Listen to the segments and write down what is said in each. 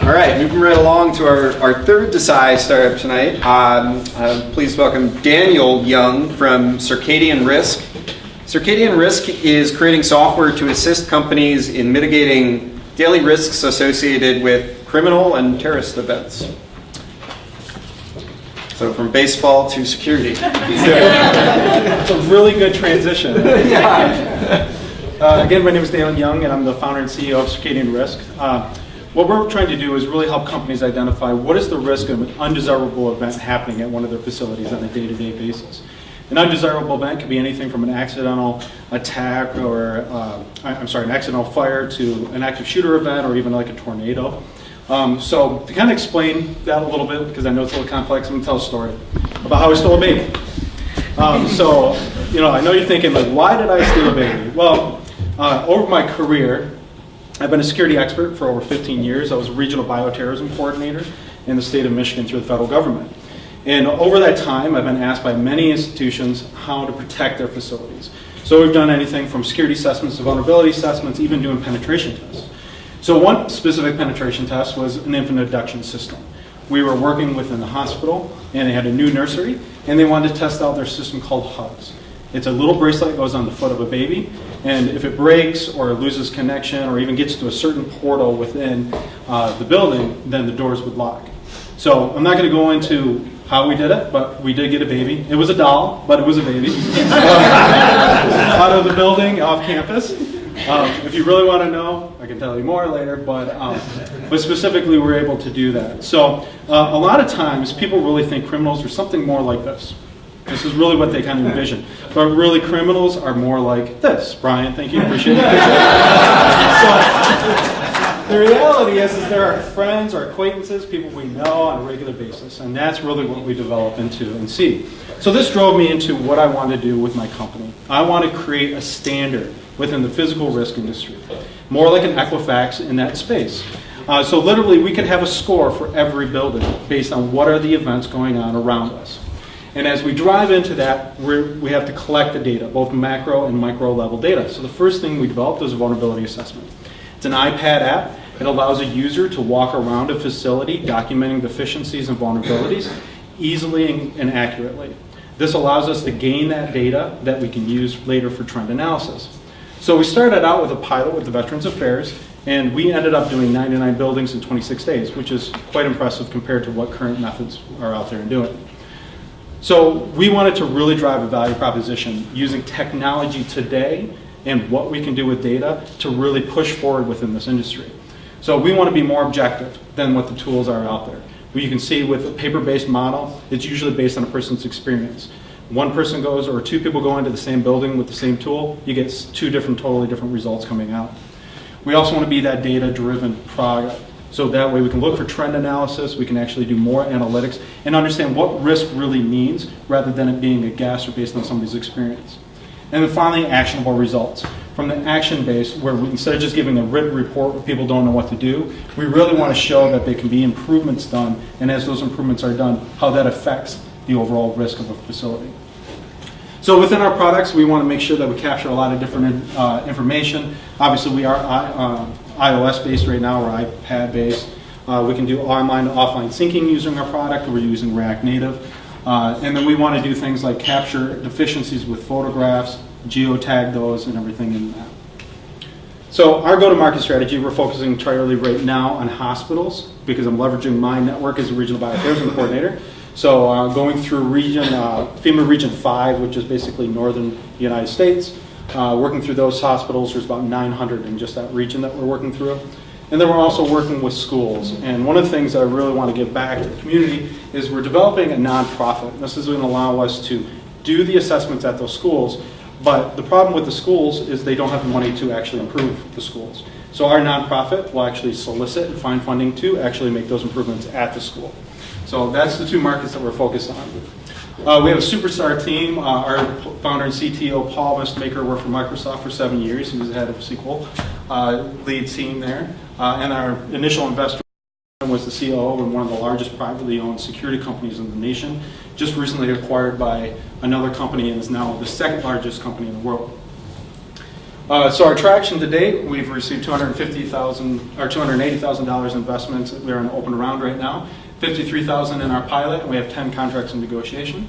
All right, moving right along to our third Desai startup tonight. Please welcome Daniel Young from CircadianRisk. CircadianRisk is creating software to assist companies in mitigating daily risks associated with criminal and terrorist events. So from baseball to security. It's a really good transition. Again, my name is Daniel Young, and I'm the founder and CEO of CircadianRisk. What we're trying to do is really help companies identify what is the risk of an undesirable event happening at one of their facilities on a day-to-day basis. An undesirable event could be anything from an accidental attack or, an accidental fire to an active shooter event or even like a tornado. So to kind of explain that a little bit, because I know it's a little complex, I'm going to tell a story about how I stole a baby. I know you're thinking, like, why did I steal a baby? Well, over my career, I've been a security expert for over 15 years. I was a regional bioterrorism coordinator in the state of Michigan through the federal government. And over that time, I've been asked by many institutions how to protect their facilities. So we've done anything from security assessments to vulnerability assessments, even doing penetration tests. So one specific penetration test was an infant abduction system. We were working within the hospital, and they had a new nursery, and they wanted to test out their system called HUGS. It's a little bracelet that goes on the foot of a baby, and if it breaks or loses connection or even gets to a certain portal within the building, then the doors would lock. So I'm not going to go into how we did it, but we did get a baby. It was a doll, but it was a baby. Out of the building, off campus. If you really want to know, I can tell you more later, but specifically we were able to do that. So a lot of times people really think criminals are something more like this. This is really what they kind of envision. But really criminals are more like this. Brian, thank you, appreciate it. So the reality is there are friends or acquaintances, people we know on a regular basis, and that's really what we develop into and see. So this drove me into what I want to do with my company. I want to create a standard within the physical risk industry, more like an Equifax in that space. So literally we could have a score for every building based on what are the events going on around us. And as we drive into that, we have to collect the data, both macro and micro level data. So the first thing we developed was a vulnerability assessment. It's an iPad app. It allows a user to walk around a facility documenting deficiencies and vulnerabilities easily and accurately. This allows us to gain that data that we can use later for trend analysis. So we started out with a pilot with the Veterans Affairs, and we ended up doing 99 buildings in 26 days, which is quite impressive compared to what current methods are out there and doing. So we wanted to really drive a value proposition using technology today and what we can do with data to really push forward within this industry. So we want to be more objective than what the tools are out there. You can see with a paper-based model, it's usually based on a person's experience. One person goes or two people go into the same building with the same tool, you get two totally different results coming out. We also want to be that data-driven product. So that way we can look for trend analysis, we can actually do more analytics, and understand what risk really means rather than it being a guess or based on somebody's experience. And then finally, actionable results. From the action base, where instead of just giving a written report where people don't know what to do, we really want to show that there can be improvements done, and as those improvements are done, how that affects the overall risk of a facility. So within our products, we want to make sure that we capture a lot of different information. Obviously, we are iOS-based right now, or iPad-based. We can do online to offline syncing using our product. We're using React Native. And then we want to do things like capture deficiencies with photographs, geotag those, and everything in that. So our go-to-market strategy, we're focusing entirely right now on hospitals because I'm leveraging my network as a regional bioterrorism coordinator. So going through FEMA Region 5, which is basically northern United States, working through those hospitals. There's about 900 in just that region that we're working through. And then we're also working with schools. And one of the things that I really want to give back to the community is we're developing a nonprofit. This is going to allow us to do the assessments at those schools. But the problem with the schools is they don't have the money to actually improve the schools. So our nonprofit will actually solicit and find funding to actually make those improvements at the school. So that's the two markets that we're focused on. We have a superstar team. Our founder and CTO, Paul Mestmaker, worked for Microsoft for 7 years. He was the head of SQL, lead team there. And our initial investor was the COO in one of the largest privately owned security companies in the nation, just recently acquired by another company and is now the second largest company in the world. So our traction to date, we've received $250,000 or $280,000 investments. We're in an open round right now. $53,000 in our pilot, and we have 10 contracts in negotiation.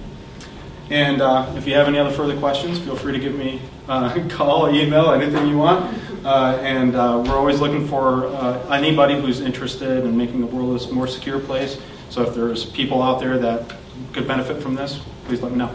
And if you have any other further questions, feel free to give me a call, email, anything you want. And we're always looking for anybody who's interested in making the world a more secure place. So if there's people out there that could benefit from this, please let me know.